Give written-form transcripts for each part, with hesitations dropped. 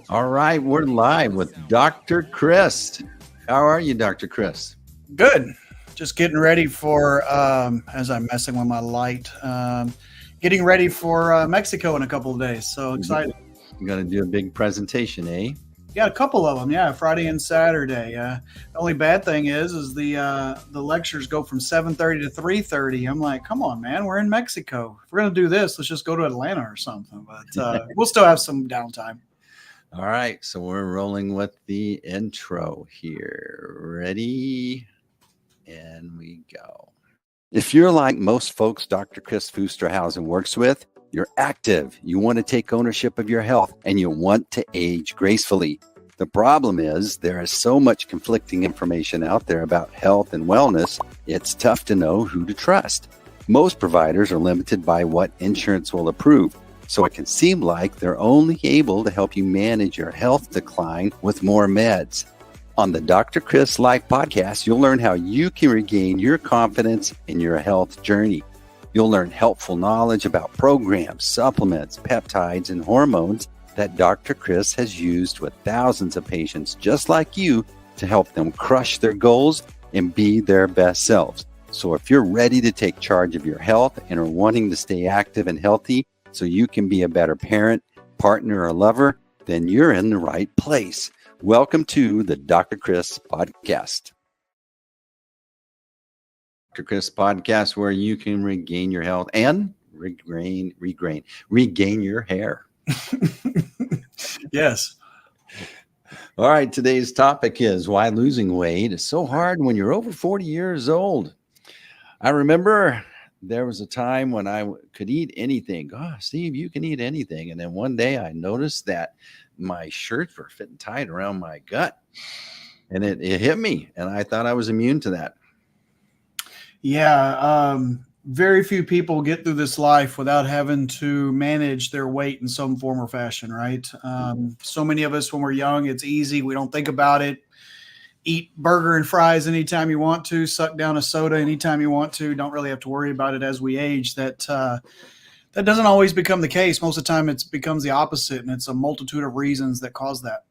All right, we're live with Dr. Kris. How are you, Dr. Kris? Good. Just getting ready for, as I'm messing with my light, getting ready for Mexico in a couple of days. So excited. You're going to do a big presentation, eh? Yeah, a couple of them. Yeah, Friday and Saturday. The only bad thing is the lectures go from 7:30 to 3:30. I'm like, come on, man, we're in Mexico. If we're gonna do this, let's just go to Atlanta or something. But we'll still have some downtime. All right, so we're rolling with the intro here. Ready? And we go. If you're like most folks Dr. Kris Fusterhausen works with, you're active, you want to take ownership of your health, and you want to age gracefully. The problem is there is so much conflicting information out there about health and wellness, it's tough to know who to trust. Most providers are limited by what insurance will approve, so it can seem like they're only able to help you manage your health decline with more meds. On the Dr. Kris Life podcast, you'll learn how you can regain your confidence in your health journey. You'll learn helpful knowledge about programs, supplements, peptides, and hormones that Dr. Kris has used with thousands of patients just like you to help them crush their goals and be their best selves. So if you're ready to take charge of your health and are wanting to stay active and healthy so you can be a better parent, partner, or lover, then you're in the right place. Welcome to the Dr. Kris podcast. Dr. Kris podcast, where you can regain your health and regain your hair. Yes. All right, today's topic is why losing weight is so hard when you're over 40 years old. I remember there was a time when I could eat anything. Oh, Steve, you can eat anything. And then one day I noticed that my shirts were fitting tight around my gut. And it hit me. And I thought I was immune to that. Yeah. Very few people get through this life without having to manage their weight in some form or fashion, right? So many of us, when we're young, it's easy. We don't think about it. Eat burger and fries anytime you want to, suck down a soda anytime you want to. Don't really have to worry about it as we age. That doesn't always become the case. Most of the time it becomes the opposite, and it's a multitude of reasons that cause that.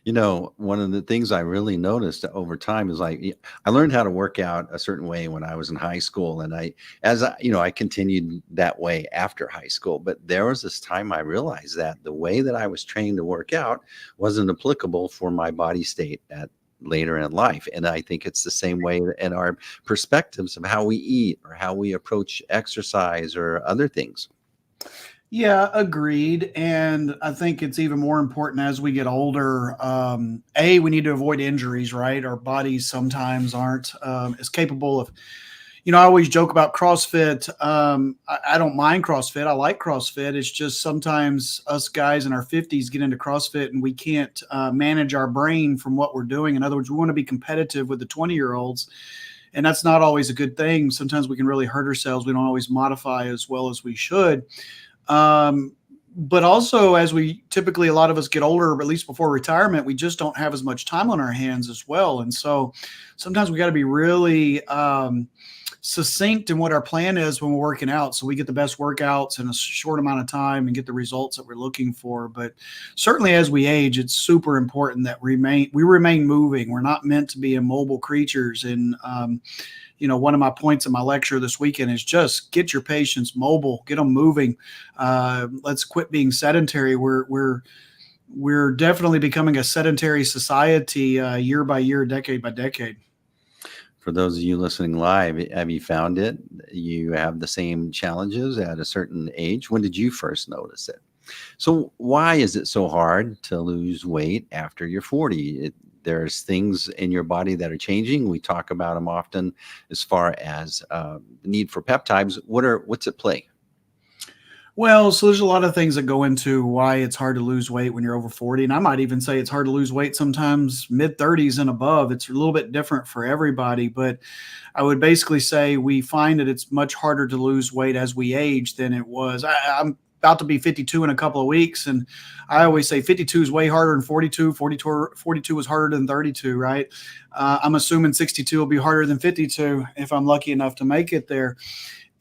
You know, one of the things I really noticed over time is I learned how to work out a certain way when I was in high school. And I continued that way after high school. But there was this time I realized that the way that I was trained to work out wasn't applicable for my body state at later in life. And I think it's the same way in our perspectives of how we eat or how we approach exercise or other things. Yeah, agreed. And I think it's even more important as we get older. We need to avoid injuries, right? Our bodies sometimes aren't as capable of, I always joke about CrossFit. I don't mind CrossFit. I like CrossFit. It's just sometimes us guys in our 50s get into CrossFit and we can't manage our brain from what we're doing. In other words, we want to be competitive with the 20-year-olds. And that's not always a good thing. Sometimes we can really hurt ourselves. We don't always modify as well as we should. But also, as we typically, a lot of us get older, at least before retirement, we just don't have as much time on our hands as well. And so sometimes we got to be really succinct in what our plan is when we're working out, so we get the best workouts in a short amount of time and get the results that we're looking for. But certainly as we age, it's super important that we remain moving. We're not meant to be immobile creatures. And one of my points in my lecture this weekend is just get your patients mobile, get them moving. Let's quit being sedentary. We're definitely becoming a sedentary society year by year, decade by decade. For those of you listening live, have you found it? You have the same challenges at a certain age. When did you first notice it? So why is it so hard to lose weight after you're 40? There's things in your body that are changing. We talk about them often as far as the need for peptides. What's at play? Well, so there's a lot of things that go into why it's hard to lose weight when you're over 40. And I might even say it's hard to lose weight sometimes mid-30s and above. It's a little bit different for everybody. But I would basically say we find that it's much harder to lose weight as we age than it was. I'm about to be 52 in a couple of weeks. And I always say 52 is way harder than 42. 42 was harder than 32, right? I'm assuming 62 will be harder than 52 if I'm lucky enough to make it there.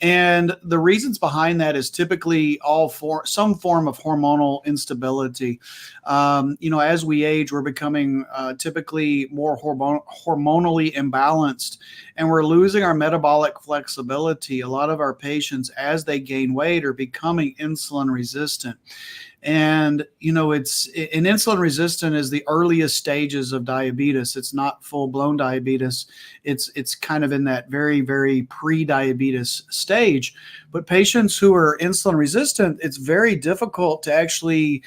And the reasons behind that is typically all for some form of hormonal instability. As we age, we're becoming typically more hormonally imbalanced, and we're losing our metabolic flexibility. A lot of our patients, as they gain weight, are becoming insulin resistant. And it's an insulin resistant is the earliest stages of diabetes. It's not full blown diabetes. It's kind of in that very, very pre-diabetes stage. But patients who are insulin resistant, it's very difficult to actually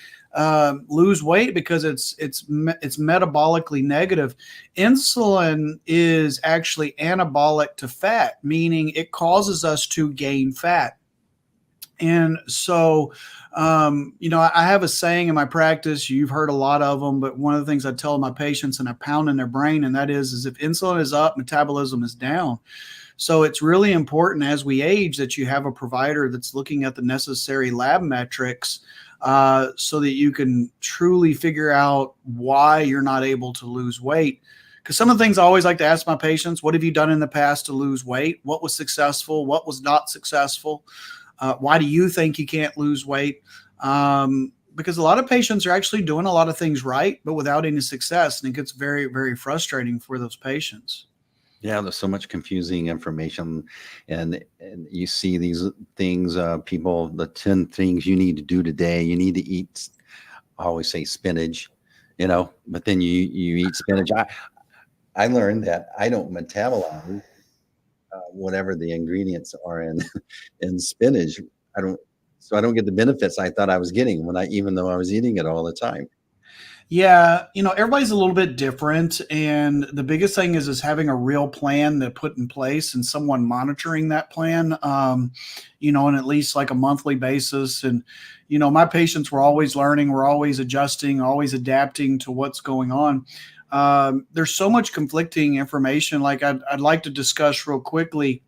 lose weight because it's metabolically negative. Insulin is actually anabolic to fat, meaning it causes us to gain fat. And so, I have a saying in my practice, you've heard a lot of them, but one of the things I tell my patients and I pound in their brain, and that is if insulin is up, metabolism is down. So it's really important as we age that you have a provider that's looking at the necessary lab metrics so that you can truly figure out why you're not able to lose weight. Because some of the things I always like to ask my patients, what have you done in the past to lose weight? What was successful? What was not successful? Why do you think you can't lose weight? Because a lot of patients are actually doing a lot of things right, but without any success. And it gets very, very frustrating for those patients. Yeah, there's so much confusing information, and you see these things, people, the 10 things you need to do today. You need to eat, I always say spinach, but then you eat spinach. I learned that I don't metabolize whatever the ingredients are in spinach. I don't get the benefits I thought I was getting even though I was eating it all the time. Yeah, everybody's a little bit different, and the biggest thing is having a real plan to put in place and someone monitoring that plan, on at least like a monthly basis. And my patients were always learning, we're always adjusting, always adapting to what's going on. There's so much conflicting information. Like I'd like to discuss real quickly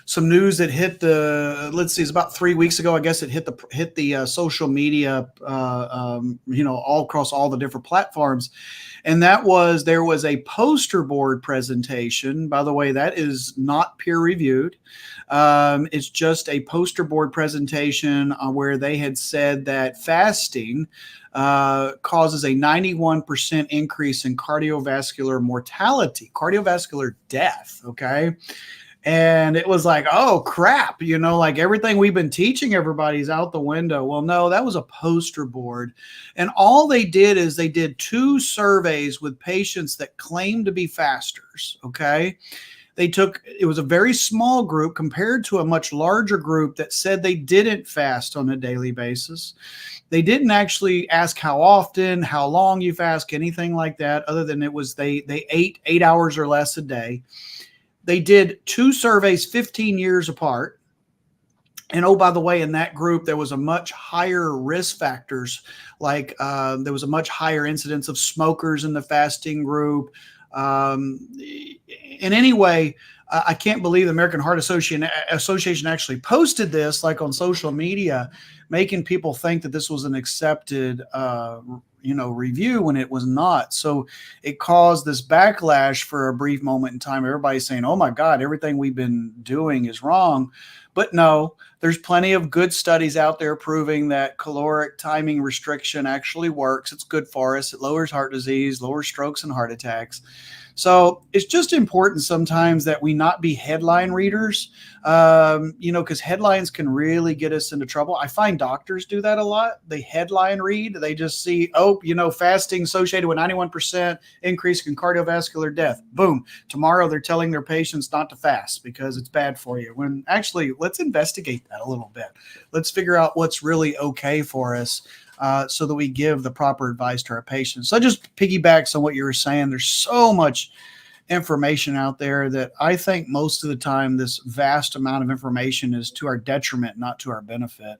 some news that hit let's see, it's about 3 weeks ago. I guess it hit the social media, all across all the different platforms. And there was a poster board presentation. By the way, that is not peer reviewed. It's just a poster board presentation where they had said that fasting causes a 91% increase in cardiovascular mortality, cardiovascular death. Okay. And it was like, oh crap, like everything we've been teaching everybody's out the window. Well, no, that was a poster board. And all they did is they did 2 surveys with patients that claimed to be fasters. Okay. It was a very small group compared to a much larger group that said they didn't fast on a daily basis. They didn't actually ask how often, how long you fast, anything like that, other than it was they ate 8 hours or less a day. They did 2 surveys 15 years apart. And oh, by the way, in that group, there was a much higher risk factors. Like there was a much higher incidence of smokers in the fasting group. And anyway, I can't believe the American Heart Association actually posted this like on social media, making people think that this was an accepted review when it was not. So it caused this backlash for a brief moment in time. Everybody's saying, oh my God, everything we've been doing is wrong. But no, there's plenty of good studies out there proving that caloric timing restriction actually works. It's good for us. It lowers heart disease, lowers strokes and heart attacks. So it's just important sometimes that we not be headline readers, because headlines can really get us into trouble. I find doctors do that a lot. They headline read. They just see, fasting associated with 91% increase in cardiovascular death. Boom. Tomorrow they're telling their patients not to fast because it's bad for you. When actually, let's investigate that a little bit. Let's figure out what's really okay for us. So that we give the proper advice to our patients. So just piggybacks on what you were saying. There's so much information out there that I think most of the time this vast amount of information is to our detriment, not to our benefit.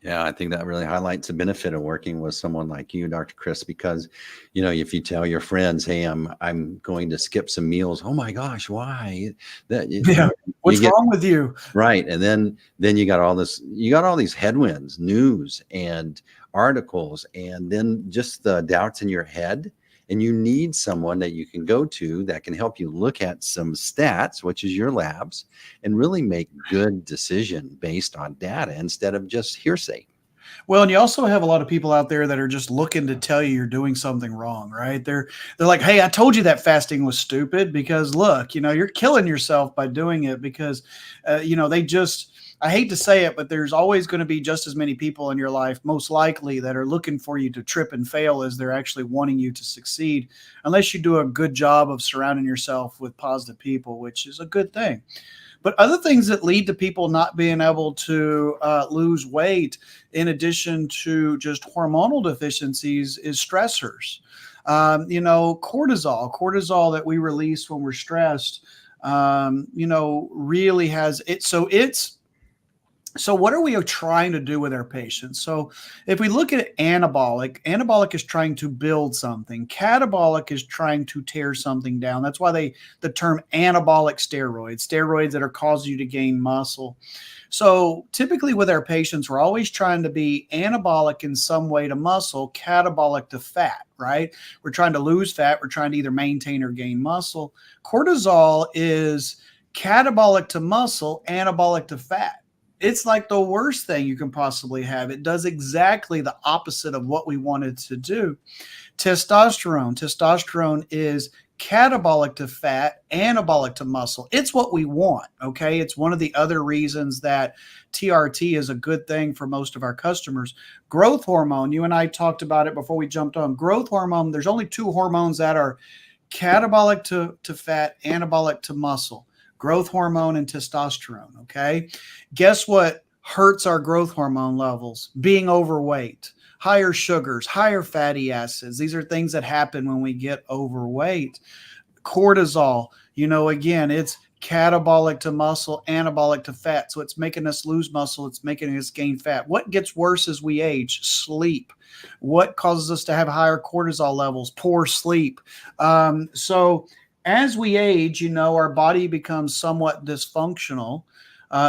Yeah, I think that really highlights the benefit of working with someone like you, Dr. Kris, because, if you tell your friends, hey, I'm going to skip some meals. Oh my gosh, why? What's wrong with you? Right. And then you got all these headwinds, news and articles, and then just the doubts in your head. And you need someone that you can go to that can help you look at some stats, which is your labs, and really make good decision based on data instead of just hearsay. Well, and you also have a lot of people out there that are just looking to tell you you're doing something wrong, right? They're like, "Hey, I told you that fasting was stupid because look, you're killing yourself by doing it because they just I hate to say it, but there's always going to be just as many people in your life, most likely, that are looking for you to trip and fail as they're actually wanting you to succeed, unless you do a good job of surrounding yourself with positive people, which is a good thing. But other things that lead to people not being able to lose weight, in addition to just hormonal deficiencies, is stressors. Cortisol that we release when we're stressed, really has it. So what are we trying to do with our patients? So if we look at anabolic is trying to build something. Catabolic is trying to tear something down. That's why the term anabolic steroids that are causing you to gain muscle. So typically with our patients, we're always trying to be anabolic in some way to muscle, catabolic to fat, right? We're trying to lose fat. We're trying to either maintain or gain muscle. Cortisol is catabolic to muscle, anabolic to fat. It's like the worst thing you can possibly have. It does exactly the opposite of what we wanted to do. Testosterone is catabolic to fat, anabolic to muscle. It's what we want, okay? It's one of the other reasons that TRT is a good thing for most of our customers. Growth hormone, you and I talked about it before we jumped on. Growth hormone, there's only two hormones that are catabolic to fat, anabolic to muscle. Growth hormone and testosterone, okay? Guess what hurts our growth hormone levels? Being overweight, higher sugars, higher fatty acids. These are things that happen when we get overweight. Cortisol, again, it's catabolic to muscle, anabolic to fat. So it's making us lose muscle. It's making us gain fat. What gets worse as we age? Sleep. What causes us to have higher cortisol levels? Poor sleep. So as we age, our body becomes somewhat dysfunctional,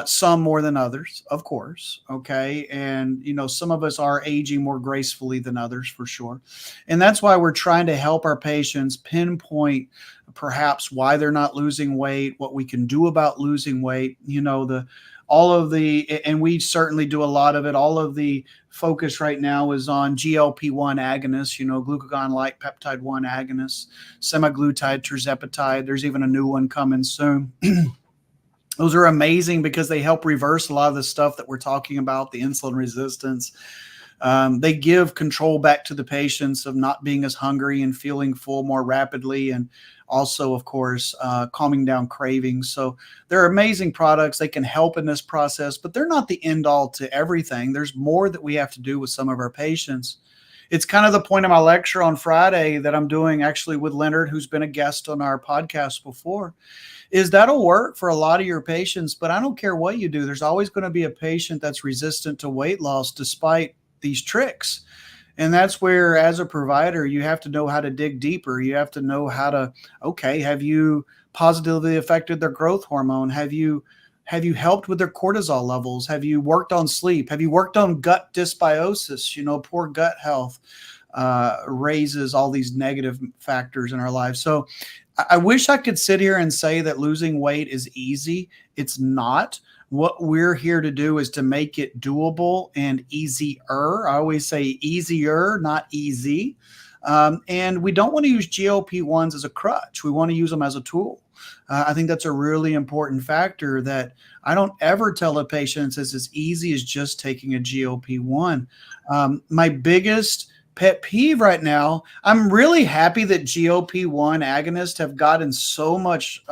some more than others, of course. Okay. And, some of us are aging more gracefully than others for sure. And that's why we're trying to help our patients pinpoint perhaps why they're not losing weight, what we can do about losing weight, and we certainly do a lot of it. All of the focus right now is on GLP-1 agonists, glucagon-like peptide-1 agonists, semaglutide, tirzepatide. There's even a new one coming soon. Those are amazing because they help reverse a lot of the stuff that we're talking about, the insulin resistance. They give control back to the patients of not being as hungry and feeling full more rapidly, and also, of course, calming down cravings. So they're amazing products. They can help in this process, but they're not the end all to everything. There's more that we have to do with some of our patients. It's kind of the point of my lecture on Friday that I'm doing actually with Leonard, who's been a guest on our podcast before, is that'll work for a lot of your patients, but I don't care what you do. There's always going to be a patient that's resistant to weight loss despite these tricks. And that's where, as a provider, you have to know how to dig deeper. You have to know how to, okay, have you positively affected their growth hormone? Have you helped with their cortisol levels? Have you worked on sleep? Have you worked on gut dysbiosis? Poor gut health raises all these negative factors in our lives. So I wish I could sit here and say that losing weight is easy. It's not. What we're here to do is to make it doable and easier. I always say easier, not easy. And we don't want to use GLP-1s as a crutch. We want to use them as a tool. I think that's a really important factor that I don't ever tell a patient it's as easy as just taking a GLP-1. My biggest pet peeve right now, I'm really happy that GLP-1 agonists have gotten so much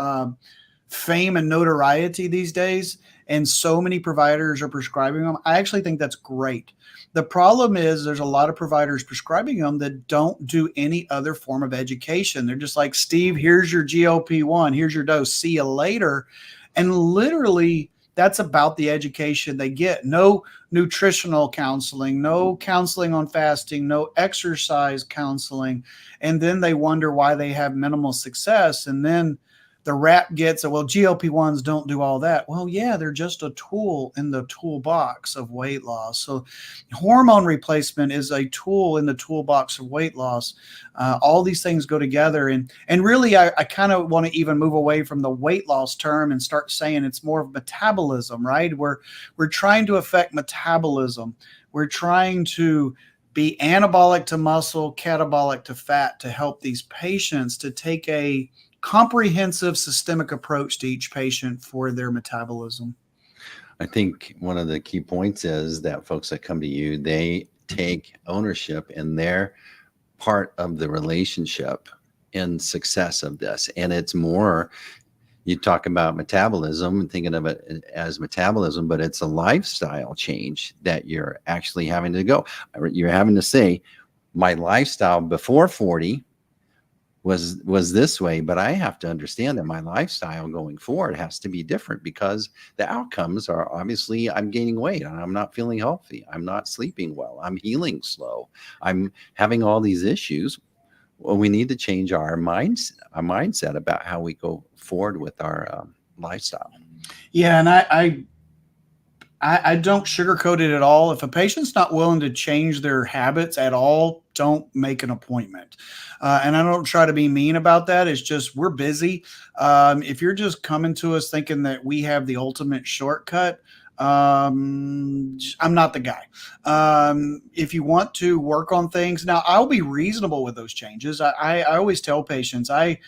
fame and notoriety these days, and so many providers are prescribing them. I actually think that's great. The problem is there's a lot of providers prescribing them that don't do any other form of education. They're just like, Steve, here's your GLP-1, here's your dose, see you later. And literally, that's about the education they get. No nutritional counseling, no counseling on fasting, no exercise counseling. And then they wonder why they have minimal success. And then the rap gets it. Well, GLP-1s don't do all that. Well, yeah, they're just a tool in the toolbox of weight loss. So hormone replacement is a tool in the toolbox of weight loss. All these things go together. And really, I kind of want to even move away from the weight loss term and start saying it's more of metabolism, right? We're trying to affect metabolism. We're trying to be anabolic to muscle, catabolic to fat, to help these patients to take a comprehensive systemic approach to each patient for their metabolism. I think one of the key points is that folks that come to you, they take ownership in their part of the relationship and success of this. And it's more, you talk about metabolism and thinking of it as metabolism, but it's a lifestyle change that you're actually having to go. You're having to say, my lifestyle before 40 was this way, but I have to understand that my lifestyle going forward has to be different, because the outcomes are obviously I'm gaining weight and I'm not feeling healthy. I'm not sleeping well. I'm healing slow. I'm having all these issues. Well, we need to change our mindset about how we go forward with our lifestyle. Yeah, and I don't sugarcoat it at all. If a patient's not willing to change their habits at all, don't make an appointment. And I don't try to be mean about that. It's just we're busy. If you're just coming to us thinking that we have the ultimate shortcut, I'm not the guy. If you want to work on things, now I'll be reasonable with those changes. I always tell patients, I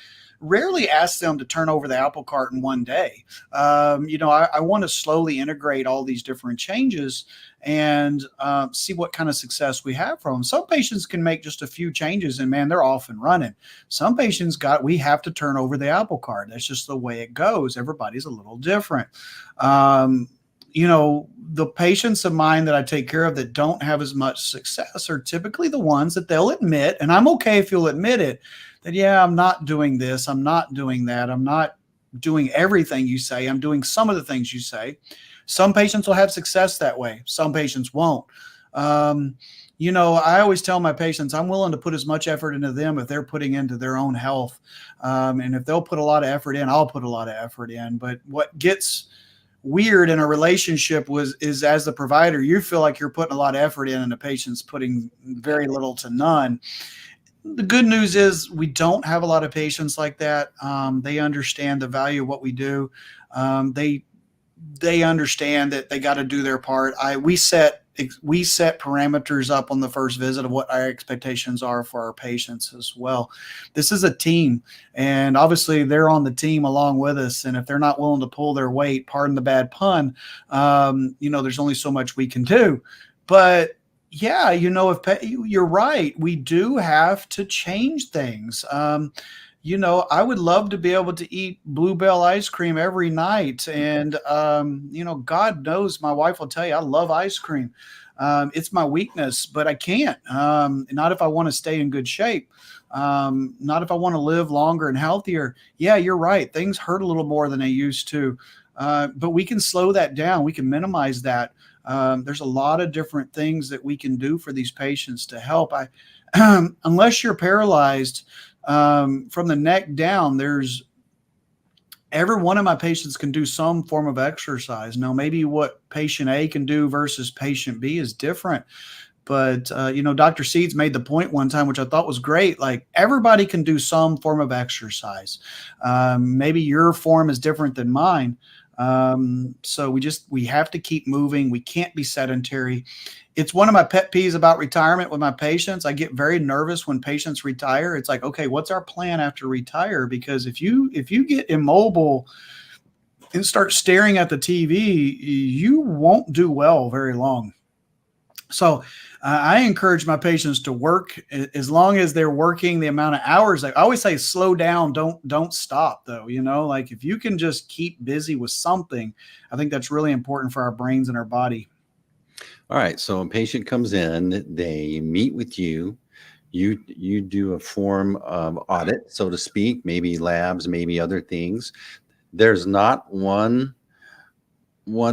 rarely ask them to turn over the apple cart in one day. I want to slowly integrate all these different changes and see what kind of success we have from them. Some patients can make just a few changes and man, they're off and running. Some patients we have to turn over the apple cart. That's just the way it goes. Everybody's a little different. The patients of mine that I take care of that don't have as much success are typically the ones that they'll admit, and I'm okay if you'll admit it, that, yeah, I'm not doing this, I'm not doing that, I'm not doing everything you say, I'm doing some of the things you say. Some patients will have success that way. Some patients won't. I always tell my patients, I'm willing to put as much effort into them if they're putting into their own health. And if they'll put a lot of effort in, I'll put a lot of effort in. But what gets weird in a relationship is as the provider, you feel like you're putting a lot of effort in and the patient's putting very little to none. The good news is we don't have a lot of patients like that. They understand the value of what we do. They understand that they got to do their part. We set parameters up on the first visit of what our expectations are for our patients as well. This is a team, and obviously they're on the team along with us. And if they're not willing to pull their weight, pardon the bad pun, there's only so much we can do. But yeah, if you're right, we do have to change things. I would love to be able to eat Bluebell ice cream every night. And, God knows my wife will tell you, I love ice cream. It's my weakness, but I can't. Not if I want to stay in good shape. Not if I want to live longer and healthier. Yeah, you're right. Things hurt a little more than they used to. But we can slow that down. We can minimize that. There's a lot of different things that we can do for these patients to help. Unless you're paralyzed from the neck down, every one of my patients can do some form of exercise. Now, maybe what patient A can do versus patient B is different. But, Dr. Seeds made the point one time, which I thought was great. Like, everybody can do some form of exercise. Maybe your form is different than mine. So we have to keep moving. We can't be sedentary. It's one of my pet peeves about retirement with my patients. I get very nervous when patients retire. It's like, okay, what's our plan after retire? Because if you get immobile and start staring at the TV, you won't do well very long. So I encourage my patients to work as long as they're working the amount of hours. I always say, slow down, don't stop though. Like if you can just keep busy with something, I think that's really important for our brains and our body. All right. So a patient comes in, they meet with you, you do a form of audit, so to speak, maybe labs, maybe other things. There's not one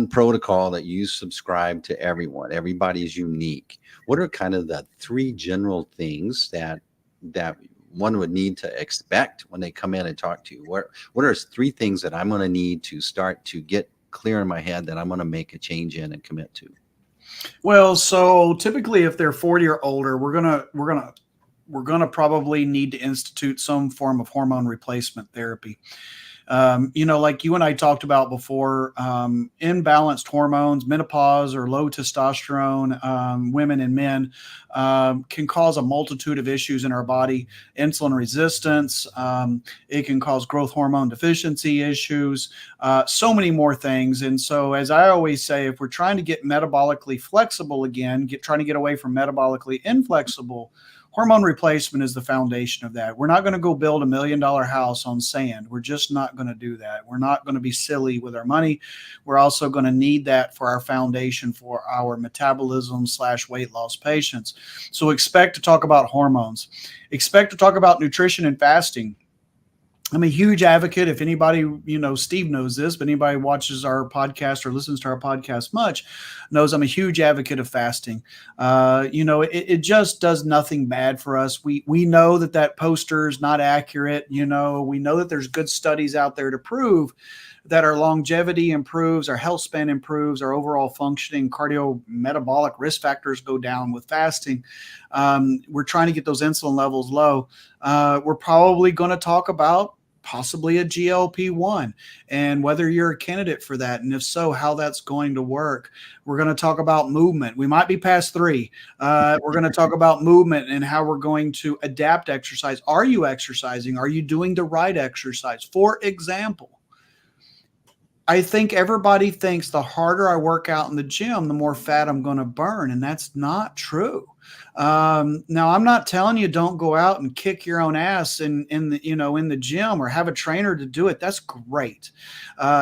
protocol that you subscribe to everyone. Everybody's unique. What are kind of the three general things that one would need to expect when they come in and talk to you? What are 3 things that I'm going to need to start to get clear in my head that I'm going to make a change in and commit to? Well, so typically if they're 40 or older, we're gonna probably need to institute some form of hormone replacement therapy. Like you and I talked about before, imbalanced hormones, menopause or low testosterone, women and men, can cause a multitude of issues in our body, insulin resistance. It can cause growth hormone deficiency issues, so many more things. And so, as I always say, if we're trying to get metabolically flexible again, trying to get away from metabolically inflexible, hormone replacement is the foundation of that. We're not going to go build $1 million house on sand. We're just not going to do that. We're not going to be silly with our money. We're also going to need that for our foundation for our metabolism / weight loss patients. So expect to talk about hormones. Expect to talk about nutrition and fasting. I'm a huge advocate. If anybody, Steve knows this, but anybody watches our podcast or listens to our podcast much knows I'm a huge advocate of fasting. It just does nothing bad for us. We know that poster is not accurate. We know that there's good studies out there to prove that our longevity improves, our health span improves, our overall functioning, cardiometabolic risk factors go down with fasting. We're trying to get those insulin levels low. We're probably going to talk about possibly a GLP-1 and whether you're a candidate for that. And if so, how that's going to work. We're going to talk about movement. We might be past 3. We're going to talk about movement and how we're going to adapt exercise. Are you exercising? Are you doing the right exercise? For example, I think everybody thinks the harder I work out in the gym, the more fat I'm going to burn. And that's not true. Now, I'm not telling you don't go out and kick your own ass in the gym or have a trainer to do it. That's great.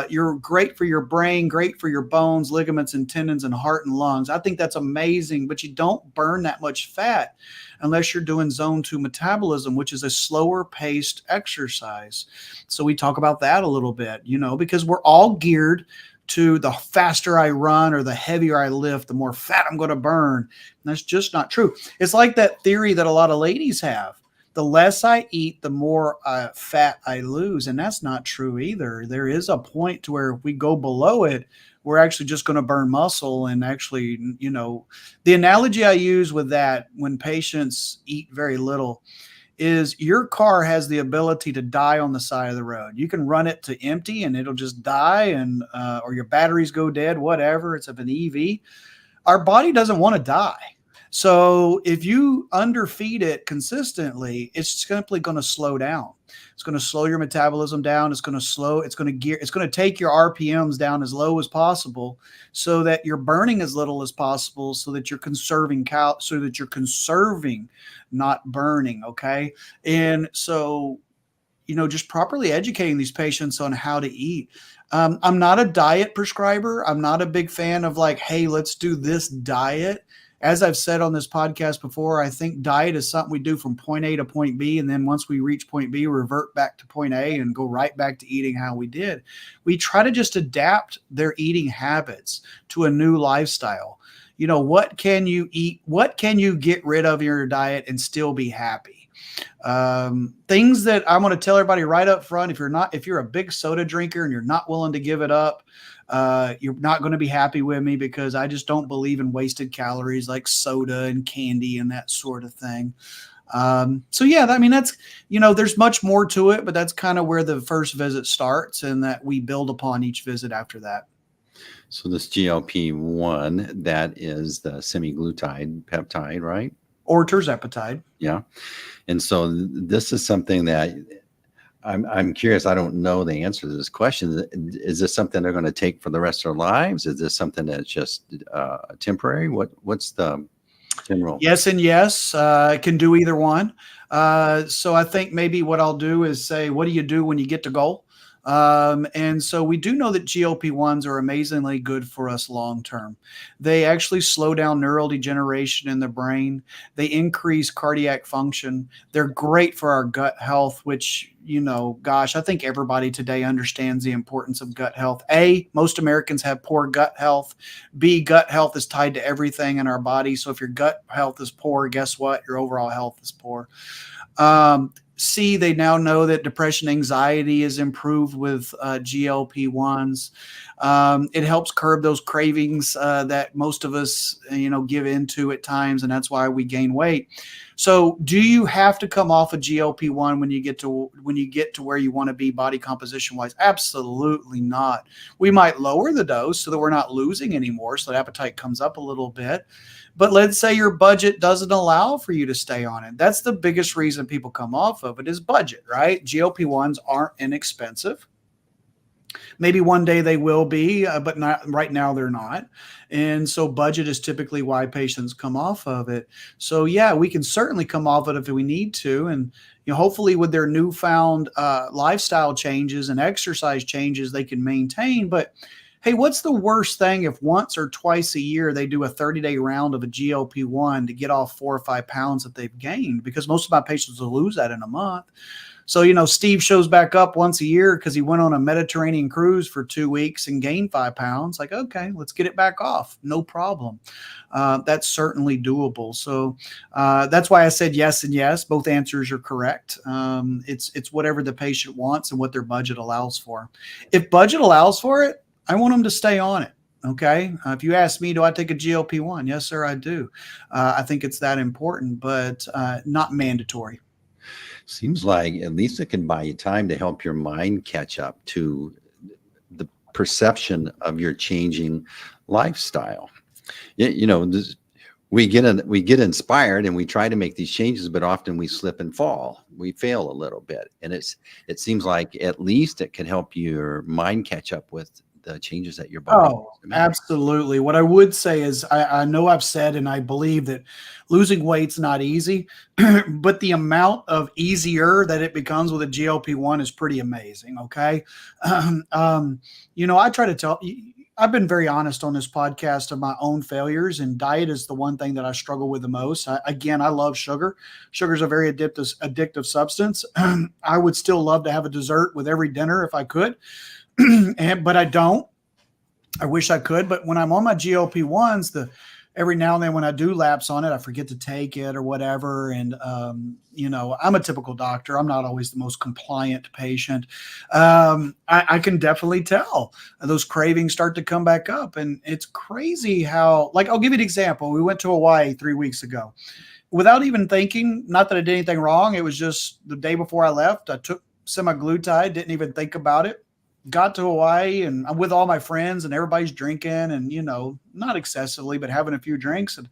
You're great for your brain, great for your bones, ligaments and tendons and heart and lungs. I think that's amazing, but you don't burn that much fat unless you're doing zone 2 metabolism, which is a slower paced exercise. So we talk about that a little bit, because we're all geared to the faster I run or the heavier I lift, the more fat I'm going to burn. And that's just not true. It's like that theory that a lot of ladies have. The less I eat, the more fat I lose. And that's not true either. There is a point to where if we go below it, we're actually just going to burn muscle. And actually, the analogy I use with that when patients eat very little is your car has the ability to die on the side of the road. You can run it to empty and it'll just die, and or your batteries go dead, whatever. It's of an EV. Our body doesn't want to die. So if you underfeed it consistently, it's simply going to slow down. It's going to slow your metabolism down. It's going to take your RPMs down as low as possible so that you're burning as little as possible so that you're conserving not burning. Okay. And so, just properly educating these patients on how to eat. I'm not a diet prescriber. I'm not a big fan of like, hey, let's do this diet. As I've said on this podcast before, I think diet is something we do from point A to point B. And then once we reach point B, revert back to point A and go right back to eating how we did. We try to just adapt their eating habits to a new lifestyle. What can you eat? What can you get rid of in your diet and still be happy? Things that I'm going to tell everybody right up front, if you're a big soda drinker and you're not willing to give it up, you're not going to be happy with me because I just don't believe in wasted calories like soda and candy and that sort of thing. So yeah, that's, there's much more to it, but that's kind of where the first visit starts and that we build upon each visit after that. So this GLP-1, that is the semaglutide peptide, right? Or tirzepatide. Yeah. And so this is something that I'm curious. I don't know the answer to this question. Is this something they're going to take for the rest of their lives? Is this something that's just temporary? What's the general? Yes and yes. It can do either one. So I think maybe what I'll do is say, what do you do when you get to goal? And so we do know that GLP-1s are amazingly good for us long-term. They actually slow down neural degeneration in the brain. They increase cardiac function. They're great for our gut health, which, gosh, I think everybody today understands the importance of gut health. A, most Americans have poor gut health. B, gut health is tied to everything in our body. So if your gut health is poor, guess what? Your overall health is poor. C, they now know that depression, anxiety is improved with GLP-1s. It helps curb those cravings that most of us, give into at times, and that's why we gain weight. So, do you have to come off a GLP-1 when you get to where you want to be body composition wise? Absolutely not. We might lower the dose so that we're not losing anymore, so the appetite comes up a little bit. But let's say your budget doesn't allow for you to stay on it. That's the biggest reason people come off of it is budget, right? GLP-1s aren't inexpensive. Maybe one day they will be, but not right now. They're not. And so budget is typically why patients come off of it. So yeah, we can certainly come off it if we need to. And hopefully with their newfound lifestyle changes and exercise changes, they can maintain. But hey, what's the worst thing if once or twice a year they do a 30-day round of a GLP-1 to get off 4 or 5 pounds that they've gained? Because most of my patients will lose that in a month. So, Steve shows back up once a year because he went on a Mediterranean cruise for 2 weeks and gained 5 pounds. Like, okay, let's get it back off. No problem. That's certainly doable. So that's why I said yes and yes. Both answers are correct. It's whatever the patient wants and what their budget allows for. If budget allows for it, I want them to stay on it. Okay. If you ask me, do I take a GLP-1? Yes, sir, I do. I think it's that important, but not mandatory. Seems like at least it can buy you time to help your mind catch up to the perception of your changing lifestyle. We get inspired and we try to make these changes, but often we slip and fall. We fail a little bit, and it seems like at least it can help your mind catch up with the changes that your body. Oh, absolutely. What I would say is I know I've said, and I believe that losing weight's not easy, but the amount of easier that it becomes with a GLP-1 is pretty amazing. Okay. I try to tell, I've been very honest on this podcast of my own failures, and diet is the one thing that I struggle with the most. I love sugar. Sugar is a very addictive substance. I would still love to have a dessert with every dinner if I could. But I don't. I wish I could. But when I'm on my GLP-1s, every now and then when I do lapse on it, I forget to take it or whatever. And, I'm a typical doctor. I'm not always the most compliant patient. I can definitely tell those cravings start to come back up. And it's crazy how, I'll give you an example. We went to Hawaii 3 weeks ago without even thinking, not that I did anything wrong. It was just the day before I left, I took semaglutide, didn't even think about it. Got to Hawaii and I'm with all my friends and everybody's drinking and, not excessively, but having a few drinks. And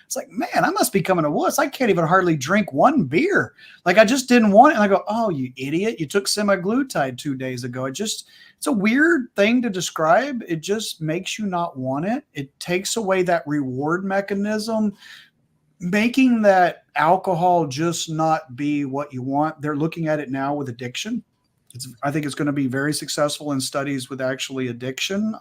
it's like, man, I must be coming a wuss. I can't even hardly drink one beer. I just didn't want it. And I go, oh, you idiot. You took semaglutide 2 days ago. It's a weird thing to describe. It just makes you not want it. It takes away that reward mechanism, making that alcohol just not be what you want. They're looking at it now with addiction. I think it's going to be very successful in studies with actually addiction.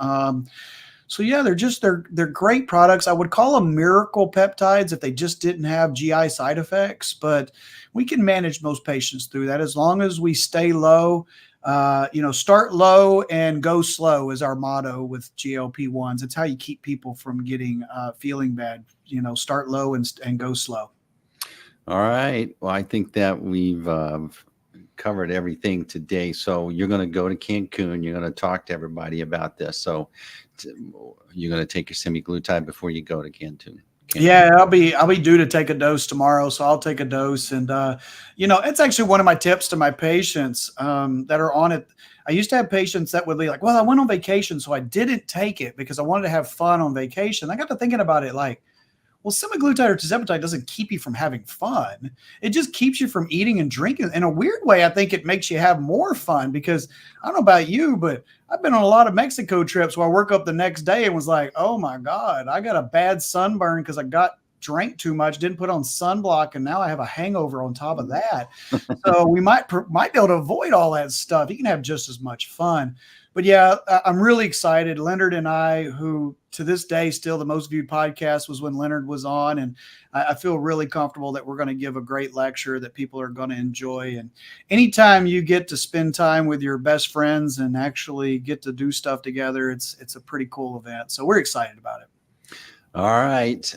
So yeah, they're great products. I would call them miracle peptides if they just didn't have GI side effects, but we can manage most patients through that as long as we stay low. Start low and go slow is our motto with GLP-1s. It's how you keep people from getting feeling bad. Start low and go slow. All right. Well, I think that we've covered everything today. So you're going to go to Cancun. You're going to talk to everybody about this. So you're going to take your semaglutide before you go to Cancun. Yeah, I'll be due to take a dose tomorrow. So I'll take a dose. And, it's actually one of my tips to my patients that are on it. I used to have patients that would be like, well, I went on vacation, so I didn't take it because I wanted to have fun on vacation. I got to thinking about it well, semaglutide or tirzepatide doesn't keep you from having fun. It just keeps you from eating and drinking. In a weird way, I think it makes you have more fun because I don't know about you, but I've been on a lot of Mexico trips where I woke up the next day and was like, oh my God, I got a bad sunburn because I drank too much, didn't put on sunblock, and now I have a hangover on top of that. So we might be able to avoid all that stuff. You can have just as much fun. But yeah, I'm really excited. Leonard and I, who to this day still the most viewed podcast was when Leonard was on, and I feel really comfortable that we're going to give a great lecture that people are going to enjoy. And anytime you get to spend time with your best friends and actually get to do stuff together, it's a pretty cool event. So we're excited about it. All right.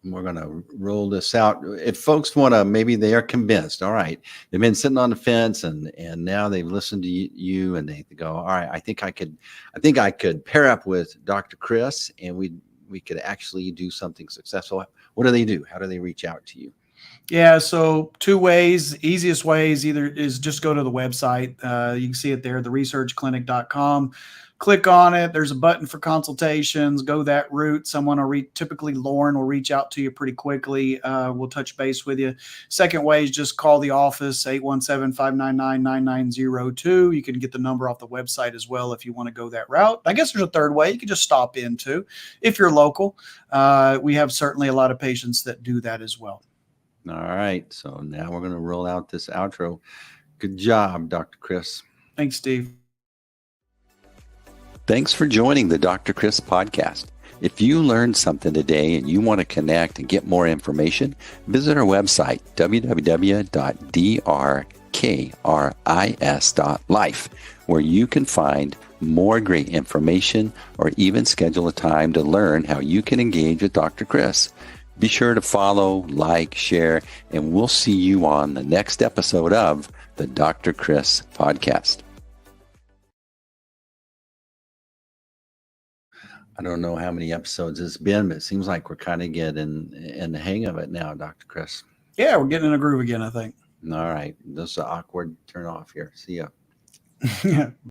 We're going to roll this out. If folks want to, maybe they are convinced. All right. They've been sitting on the fence and now they've listened to you and they go, all right, I think I could pair up with Dr. Kris and we could actually do something successful. What do they do? How do they reach out to you? Yeah, so two ways. Easiest ways either is just go to the website. You can see it there, theresearchclinic.com. Click on it. There's a button for consultations. Go that route. Someone will typically Lauren will reach out to you pretty quickly. We'll touch base with you. Second way is just call the office, 817-599-9902. You can get the number off the website as well if you want to go that route. I guess there's a third way. You can just stop in too if you're local. We have certainly a lot of patients that do that as well. All right. So now we're going to roll out this outro. Good job, Dr. Kris. Thanks, Steve. Thanks for joining the Dr. Kris podcast. If you learned something today and you want to connect and get more information, visit our website, www.drkris.life, where you can find more great information or even schedule a time to learn how you can engage with Dr. Kris. Be sure to follow, like, share, and we'll see you on the next episode of the Dr. Kris podcast. I don't know how many episodes it's been, but it seems like we're kind of getting in the hang of it now, Dr. Kris. Yeah, we're getting in a groove again, I think. All right. This is an awkward turn off here. See ya. Yeah.